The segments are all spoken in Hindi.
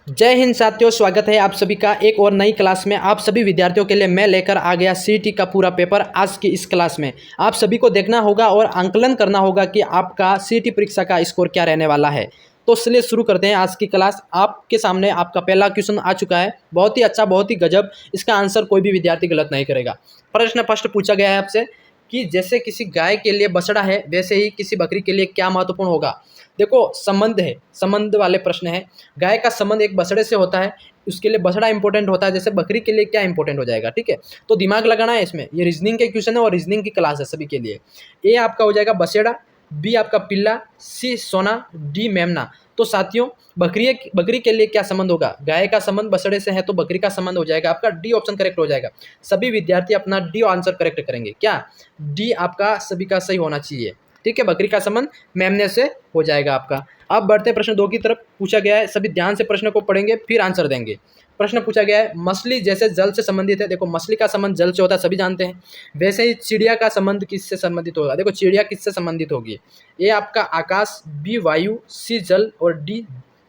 जय हिंद साथियों, स्वागत है आप सभी का एक और नई क्लास में। आप सभी विद्यार्थियों के लिए मैं लेकर आ गया सीईटी का पूरा पेपर। आज की इस क्लास में आप सभी को देखना होगा और आंकलन करना होगा कि आपका सीईटी परीक्षा का स्कोर क्या रहने वाला है। तो चलिए शुरू करते हैं आज की क्लास। आपके सामने आपका पहला क्वेश्चन आ चुका है। बहुत ही अच्छा, बहुत ही गजब। इसका आंसर कोई भी विद्यार्थी गलत नहीं करेगा। प्रश्न फर्स्ट पूछा गया है आपसे कि जैसे किसी गाय के लिए बछड़ा है, वैसे ही किसी बकरी के लिए क्या महत्वपूर्ण होगा। देखो, संबंध है, संबंध वाले प्रश्न है। गाय का संबंध एक बछड़े से होता है, उसके लिए बछड़ा इंपॉर्टेंट होता है, जैसे बकरी के लिए क्या इंपॉर्टेंट हो जाएगा। ठीक है, तो दिमाग लगाना है इसमें। ये रीजनिंग के क्वेश्चन है और रीजनिंग की क्लास है सभी के लिए। ए आपका हो जाएगा बछड़ा, बी आपका पिल्ला, सी सोना, डी मेमना। तो साथियों, बकरी के लिए क्या संबंध होगा। गाय का संबंध बछड़े से है तो बकरी का संबंध हो जाएगा आपका डी ऑप्शन करेक्ट हो जाएगा। सभी विद्यार्थी अपना डी आंसर करेक्ट करेंगे। क्या डी आपका सभी का सही होना चाहिए। ठीक है, बकरी का संबंध मेमने से हो जाएगा आपका। अब बढ़ते हैं प्रश्न 2 की तरफ। पूछा गया है, सभी ध्यान से प्रश्न को पढ़ेंगे फिर आंसर देंगे। प्रश्न पूछा गया है, मछली जैसे जल से संबंधित है। देखो, मछली का संबंध जल से होता है, सभी जानते हैं। वैसे ही चिड़िया का संबंध किससे संबंधित होगा। देखो, चिड़िया किससे संबंधित होगी। ए आपका आकाश, बी वायु, सी जल और डी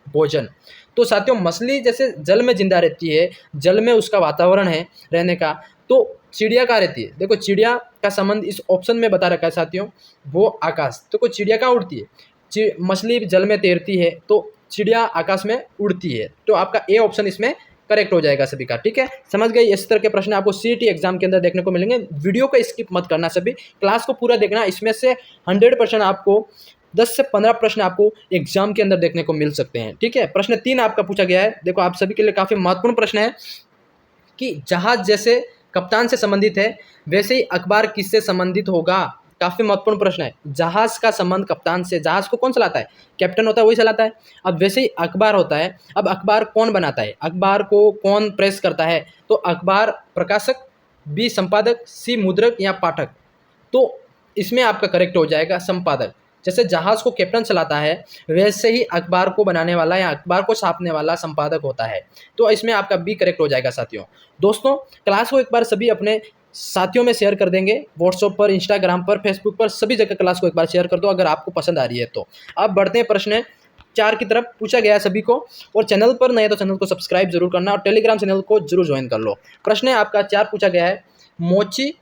भोजन। तो साथियों, मछली जैसे जल में जिंदा रहती है, जल में उसका वातावरण है रहने का, तो चिड़िया कहाँ रहती है। देखो, चिड़िया का संबंध इस ऑप्शन में बता रखा है साथियों, वो आकाश। तो कोई चिड़िया कहाँ उड़ती है, मछली जल में तैरती है, तो चिड़िया आकाश में उड़ती है। तो आपका ए ऑप्शन इसमें करेक्ट हो जाएगा सभी का। ठीक है, समझ गए। इस तरह के प्रश्न आपको सीईटी एग्जाम के अंदर देखने को मिलेंगे। वीडियो को स्किप मत करना, सभी क्लास को पूरा देखना। इसमें से 100% आपको 10 से 15 प्रश्न आपको एग्जाम के अंदर देखने को मिल सकते हैं। ठीक है, प्रश्न 3 आपका पूछा गया है। देखो, आप सभी के लिए काफी महत्वपूर्ण प्रश्न है कि जहाज जैसे कप्तान से संबंधित है, वैसे ही अखबार किससे संबंधित होगा। काफी महत्वपूर्ण प्रश्न है। जहाज का संबंध कप्तान से, जहाज को कौन चलाता है, कैप्टन होता है, वही चलाता है। अब वैसे ही अखबार होता है, अब अखबार कौन बनाता है, अखबार को कौन प्रेस करता है। तो अखबार प्रकाशक, बी संपादक, सी मुद्रक या पाठक। तो इसमें आपका करेक्ट हो जाएगा संपादक। जैसे जहाज को कैप्टन चलाता है, वैसे ही अखबार को बनाने वाला या अखबार को छापने वाला संपादक होता है। तो इसमें आपका बी करेक्ट हो जाएगा साथियों। दोस्तों, क्लास को एक बार सभी अपने साथियों में शेयर कर देंगे। व्हाट्सएप पर, इंस्टाग्राम पर, फेसबुक पर, सभी जगह क्लास को एक बार शेयर कर दो अगर आपको पसंद आ रही है तो। अब बढ़ते हैं प्रश्न 4 की तरफ। पूछा गया है सभी को, और चैनल पर नए तो चैनल को सब्सक्राइब जरूर करना और टेलीग्राम चैनल को जरूर ज्वाइन कर लो। प्रश्न आपका 4 पूछा गया है, मोची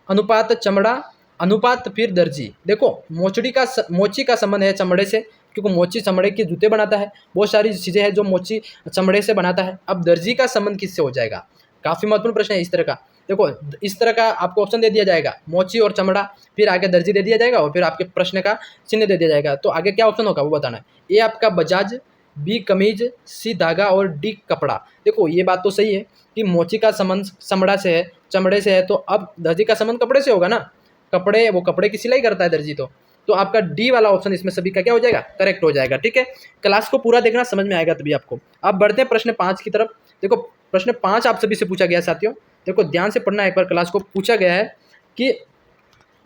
अनुपात चमड़ा अनुपात फिर दर्जी। देखो, मोची का संबंध है चमड़े से, क्योंकि मोची चमड़े के जूते बनाता है। बहुत सारी चीज़ें हैं जो मोची चमड़े से बनाता है। अब दर्जी का संबंध किससे हो जाएगा। काफ़ी महत्वपूर्ण प्रश्न है इस तरह का। देखो, इस तरह का आपको ऑप्शन दे दिया जाएगा, मोची और चमड़ा, फिर आगे दर्जी दे दिया जाएगा और फिर आपके प्रश्न का चिन्ह दे दिया जाएगा। तो आगे क्या ऑप्शन होगा वो बताना है। ए आपका बजाज, बी कमीज, सी धागा और डी कपड़ा। देखो, ये बात तो सही है कि मोची का संबंध चमड़ा से है, चमड़े से है, तो अब दर्जी का संबंध कपड़े से होगा ना। कपड़े, वो कपड़े की सिलाई करता है दर्जी। तो आपका डी वाला ऑप्शन इसमें सभी का क्या हो जाएगा, करेक्ट हो जाएगा। ठीक है, क्लास को पूरा देखना, समझ में आएगा तभी आपको। अब बढ़ते हैं प्रश्न 5 की तरफ। देखो, प्रश्न 5 आप सभी से पूछा गया साथियों। देखो, ध्यान से पढ़ना एक बार क्लास को। पूछा गया है कि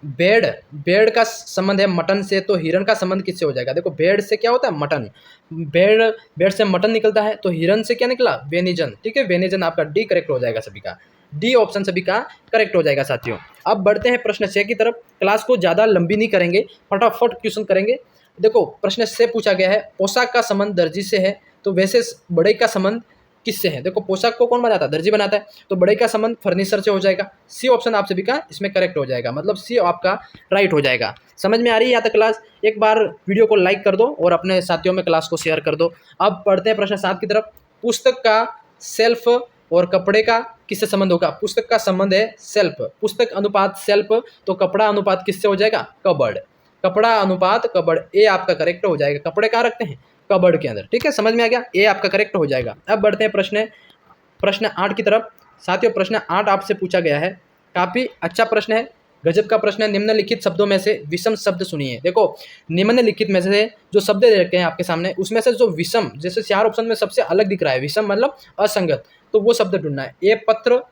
भेड़ भेड़ का संबंध है मटन से, तो हिरन का संबंध किससे हो जाएगा। देखो, भेड़ से क्या होता है, मटन। भेड़ से मटन निकलता है, तो हिरन से क्या निकला, वेनिजन। ठीक है, वेनिजन आपका डी करेक्ट हो जाएगा सभी का। डी ऑप्शन सभी का करेक्ट हो जाएगा साथियों। अब बढ़ते हैं प्रश्न 6 की तरफ। क्लास को ज़्यादा लंबी नहीं करेंगे, फटाफट क्वेश्चन करेंगे। देखो, प्रश्न 6 पूछा गया है, पोशाक का संबंध दर्जी से है, तो वैसे बड़े का संबंध किससे है। देखो, पोशाक को कौन बनाता है, दर्जी बनाता है, तो बड़े का संबंध फर्नीचर से हो जाएगा। सी ऑप्शन आप सभी का इसमें करेक्ट हो जाएगा, मतलब सी आपका राइट हो जाएगा। समझ में आ रही है यहाँ तक क्लास। एक बार वीडियो को लाइक कर दो और अपने साथियों में क्लास को शेयर कर दो। अब पढ़ते हैं प्रश्न 7 की तरफ। पुस्तक का सेल्फ और कपड़े का किससे संबंध होगा। पुस्तक का संबंध है सेल्फ, पुस्तक अनुपात सेल्फ, तो कपड़ा अनुपात किससे हो जाएगा, कबर्ड। कपड़ा अनुपात कबर्ड, ए आपका करेक्ट हो जाएगा। कपड़े कहाँ रखते हैं, कबर्ड के अंदर। ठीक है, समझ में आ गया, ए आपका करेक्ट हो जाएगा। अब बढ़ते हैं प्रश्न 8 की तरफ। साथियों, प्रश्न 8 आपसे पूछा गया है, काफ़ी अच्छा प्रश्न है, गजब का प्रश्न है। निम्नलिखित शब्दों में से विषम शब्द सुनिए। देखो, निम्नलिखित में से जो शब्द दे रखे हैं आपके सामने, उसमें से जो विषम, जैसे 4 ऑप्शन में सबसे अलग दिख रहा है, विषम मतलब असंगत, तो वो शब्द ढूंढना है। ए पत्र,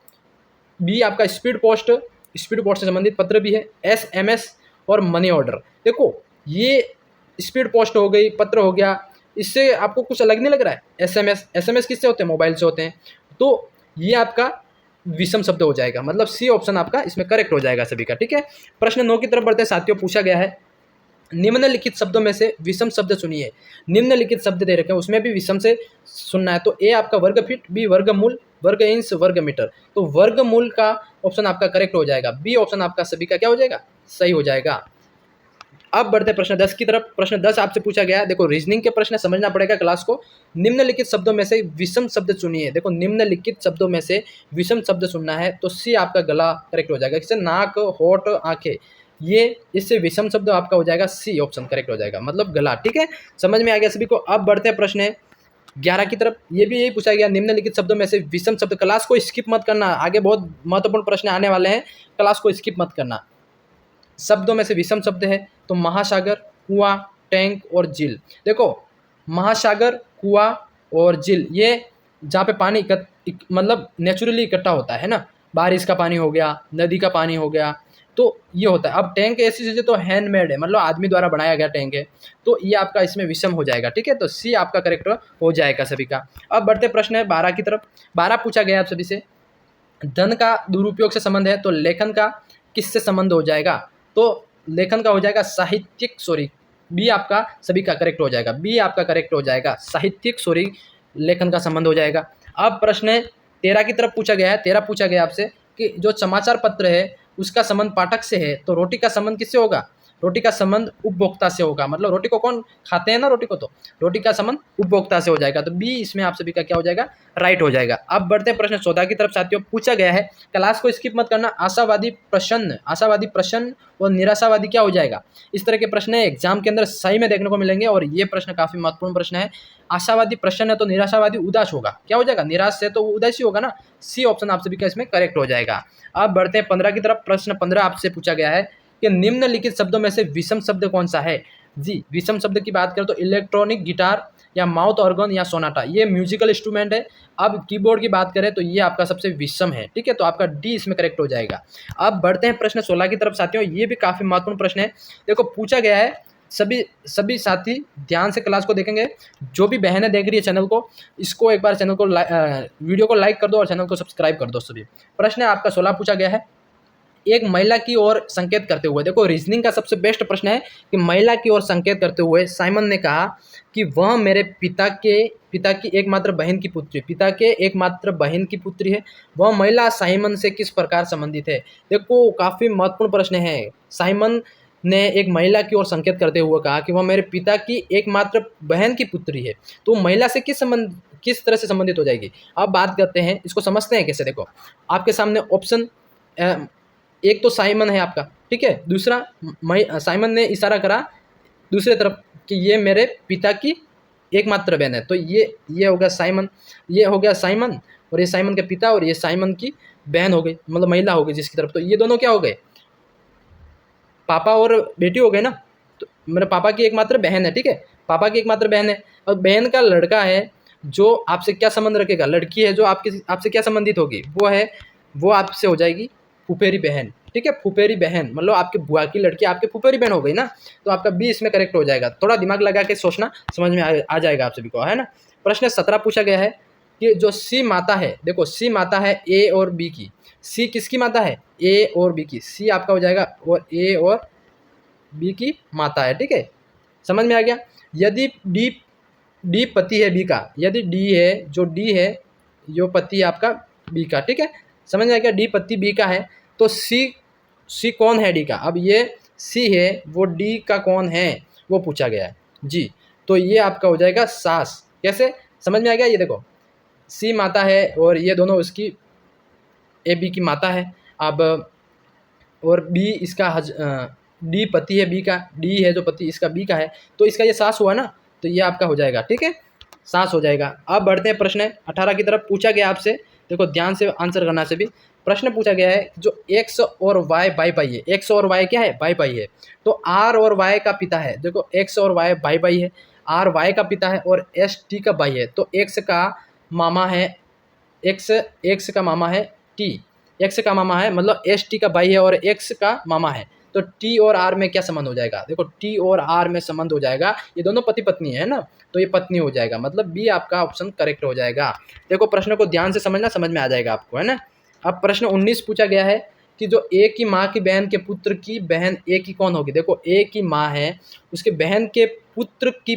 बी आपका स्पीड पोस्ट से संबंधित पत्र भी है, SMS और मनी ऑर्डर। देखो, ये स्पीड पोस्ट हो गई, पत्र हो गया, इससे आपको कुछ अलग नहीं लग रहा है। SMS किससे होते हैं, मोबाइल से होते हैं, तो ये आपका विषम शब्द हो जाएगा, मतलब सी ऑप्शन आपका इसमें करेक्ट हो जाएगा सभी का। ठीक है, प्रश्न 9 की तरफ बढ़ते हैं साथियों। पूछा गया है, निम्नलिखित शब्दों में से विषम शब्द चुनिए। निम्नलिखित शब्द दे रखे हैं, उसमें भी विषम से सुनना है। तो ए आपका वर्ग फीट, बी वर्गमूल, वर्ग इंच, वर्ग मीटर। तो वर्गमूल का ऑप्शन आपका करेक्ट हो जाएगा। बी ऑप्शन आपका सभी का क्या हो जाएगा, सही हो जाएगा। अब बढ़ते प्रश्न 10 की तरफ। प्रश्न 10 आपसे पूछा गया है, देखो रीजनिंग के प्रश्न समझना पड़ेगा क्लास को। निम्नलिखित शब्दों में से विषम शब्द चुनिए। देखो निम्नलिखित शब्दों में से विषम शब्द चुनना है, तो सी आपका गला करेक्ट हो जाएगा। इससे नाक, होठ, आंखें, ये इससे विषम शब्द आपका हो जाएगा सी ऑप्शन करेक्ट हो जाएगा, मतलब गला। ठीक है, समझ में आ गया सभी को। अब बढ़ते हैं प्रश्न 11 की तरफ। ये भी यही पूछा गया, निम्नलिखित शब्दों में से विषम शब्द। क्लास को स्किप मत करना, आगे बहुत महत्वपूर्ण प्रश्न आने वाले हैं, क्लास को स्किप मत करना। शब्दों में से विषम शब्द है तो महासागर, कुआं, टैंक और झील। देखो महासागर, कुआं और झील, ये जहाँ पे पानी मतलब नेचुरली इकट्ठा होता है ना, बारिश का पानी हो गया, नदी का पानी हो गया, तो ये होता है। अब टैंक ऐसी चीज़ें तो हैंडमेड है, मतलब आदमी द्वारा बनाया गया टैंक है, तो ये आपका इसमें विषम हो जाएगा। ठीक है, तो सी आपका करेक्ट हो जाएगा सभी का। अब बढ़ते प्रश्न है 12 की तरफ। 12 पूछा गया आप सभी से, धन का दुरुपयोग से संबंध है, तो लेखन का किससे संबंध हो जाएगा, तो लेखन का हो जाएगा साहित्यिक, सॉरी बी आपका सभी का करेक्ट हो जाएगा। बी आपका करेक्ट हो जाएगा, साहित्यिक सॉरी लेखन का संबंध हो जाएगा। अब प्रश्न 13 की तरफ पूछा गया है। 13 पूछा गया आपसे कि जो समाचार पत्र है उसका संबंध पाठक से है, तो रोटी का संबंध किससे होगा, रोटी का संबंध उपभोक्ता से होगा। मतलब रोटी को कौन खाते हैं ना, रोटी को, तो रोटी का संबंध उपभोक्ता से हो जाएगा। तो बी इसमें आप सभी का क्या हो जाएगा, राइट हो जाएगा। अब बढ़ते हैं प्रश्न 14 की तरफ। साथियों पूछा गया है, क्लास को स्किप मत करना, आशावादी प्रसन्न, आशावादी प्रसन्न और निराशावादी क्या हो जाएगा। इस तरह के प्रश्न एग्जाम के अंदर सही में देखने को मिलेंगे, और ये प्रश्न काफी महत्वपूर्ण प्रश्न है। आशावादी प्रसन्न है तो निराशावादी उदास होगा, क्या हो जाएगा, निराश से तो उदास ही होगा ना। सी ऑप्शन आप सभी का इसमें करेक्ट हो जाएगा। अब बढ़ते हैं 15 की तरफ। प्रश्न 15 आपसे पूछा गया है कि निम्नलिखित शब्दों में से विषम शब्द कौन सा है। जी विषम शब्द की बात करें तो इलेक्ट्रॉनिक गिटार या माउथ ऑर्गन या सोनाटा, ये म्यूजिकल इंस्ट्रूमेंट है। अब कीबोर्ड की बात करें तो ये आपका सबसे विषम है। ठीक है, तो आपका डी इसमें करेक्ट हो जाएगा। अब बढ़ते हैं प्रश्न 16 की तरफ। साथियों ये भी काफी महत्वपूर्ण प्रश्न है। देखो पूछा गया है, सभी साथी ध्यान से क्लास को देखेंगे। जो भी बहनें देख रही है चैनल को, इसको एक बार चैनल को वीडियो को लाइक कर दो और चैनल को सब्सक्राइब कर दो सभी। प्रश्न आपका 16 पूछा गया है, एक महिला की ओर संकेत करते हुए। देखो रीजनिंग का सबसे बेस्ट प्रश्न है कि महिला की ओर संकेत करते हुए साइमन ने कहा कि वह मेरे पिता की एकमात्र बहन की पुत्री, पिता के एकमात्र बहन की पुत्री है। वह महिला साइमन से किस प्रकार संबंधित है। देखो काफी महत्वपूर्ण प्रश्न है। साइमन ने एक महिला की ओर संकेत करते हुए कहा कि वह मेरे पिता की एकमात्र बहन की पुत्री है, तो महिला से किस तरह से संबंधित हो जाएगी। अब बात करते हैं, इसको समझते हैं कैसे। देखो आपके सामने ऑप्शन, एक तो साइमन है आपका, ठीक है, दूसरा साइमन ने इशारा करा दूसरे तरफ कि ये मेरे पिता की एकमात्र बहन है, तो ये हो गया साइमन, ये हो गया साइमन, और ये साइमन के पिता, और ये साइमन की बहन हो गई, मतलब महिला हो गई जिसकी तरफ। तो ये दोनों क्या हो गए, पापा और बेटी हो गए ना। तो मेरे पापा की एकमात्र बहन है, ठीक है, पापा की एकमात्र बहन है, और बहन का लड़का है जो आपसे क्या संबंध रखेगा, लड़की है जो आपसे क्या संबंधित होगी, वो आपसे हो जाएगी फुफेरी बहन। ठीक है, फुफेरी बहन मतलब आपके बुआ की लड़की आपके फुफेरी बहन हो गई ना, तो आपका बी इसमें करेक्ट हो जाएगा। थोड़ा दिमाग लगा के सोचना, समझ में आ जाएगा आप सभी को, है ना। प्रश्न 17 पूछा गया है कि जो सी माता है, देखो सी माता है ए और बी की, सी किसकी माता है, ए और बी की, सी आपका हो जाएगा और ए और बी की माता है। ठीक है, समझ में आ गया। यदि डी पति है बी का, यदि डी है, जो डी है यो पति है आपका बी का, ठीक है, समझ में आ गया। डी पति बी का है, तो सी कौन है डी का। अब ये सी है, वो डी का कौन है वो पूछा गया है जी, तो ये आपका हो जाएगा सास। कैसे, समझ में आ गया। ये देखो सी माता है और ये दोनों उसकी ए बी की माता है। अब और बी इसका डी पति है बी का, डी है जो पति इसका बी का है, तो इसका ये सास हुआ ना, तो ये आपका हो जाएगा, ठीक है, सास हो जाएगा। अब बढ़ते हैं प्रश्न 18 की तरफ। पूछा गया आपसे, देखो ध्यान से आंसर करना सभी। प्रश्न पूछा गया है जो एक्स और वाई बाई बाई है, एक्स और वाई क्या है, बाई बाई है, तो आर और वाई का पिता है। देखो एक्स और वाई बाई बाई है, आर वाई का पिता है और एस टी का भाई है, तो एक्स का मामा है, एक्स का मामा है टी, एक्स का मामा है मतलब एस टी का भाई है और एक्स का मामा है, तो टी और आर में क्या संबंध हो जाएगा, देखो टी और आर में संबंध हो जाएगा, ये दोनों पति पत्नी है ना, तो ये पत्नी हो जाएगा, मतलब बी आपका ऑप्शन करेक्ट हो जाएगा। देखो प्रश्न को ध्यान से समझना, समझ में आ जाएगा आपको, है ना। अब प्रश्न 19 पूछा गया है कि जो एक ही माँ की बहन के पुत्र की बहन एक ही कौन होगी। देखो एक ही माँ है, उसके बहन के पुत्र की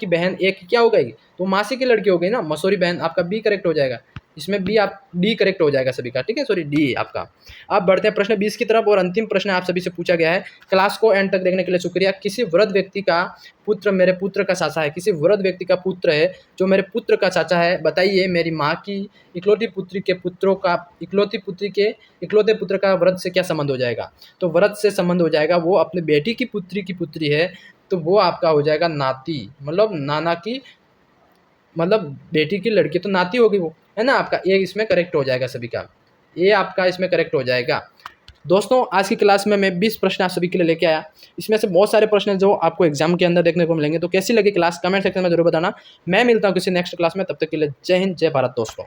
बहन एक क्या हो गई, तो मासी की लड़की हो गई ना, मसूरी बहन। आपका बी करेक्ट हो जाएगा, इसमें बी आप डी करेक्ट हो जाएगा सभी का, ठीक है, सॉरी डी आपका। अब बढ़ते हैं प्रश्न 20 की तरफ और अंतिम प्रश्न आप सभी से पूछा गया है। क्लास को एंड तक देखने के लिए शुक्रिया। किसी वृद्ध व्यक्ति का पुत्र मेरे पुत्र का चाचा है, किसी वृद्ध व्यक्ति का पुत्र है जो मेरे पुत्र का चाचा है, बताइए मेरी माँ की इकलौती पुत्री के पुत्रों का इकलौते पुत्र का वृद्ध से क्या संबंध हो जाएगा। तो वृद्ध से संबंध हो जाएगा, वो अपने बेटी की पुत्री है, तो वो आपका हो जाएगा नाती, मतलब नाना की, मतलब बेटी की लड़की तो नाती होगी वो, है ना। आपका ए इसमें करेक्ट हो जाएगा सभी का, ए आपका इसमें करेक्ट हो जाएगा। दोस्तों आज की क्लास में मैं 20 प्रश्न आप सभी के लिए लेके आया, इसमें से बहुत सारे प्रश्न जो आपको एग्जाम के अंदर देखने को मिलेंगे। तो कैसी लगी क्लास कमेंट सेक्शन में जरूर बताना। मैं मिलता हूँ किसी नेक्स्ट क्लास में, तब तक के लिए जय हिंद जय भारत दोस्तों।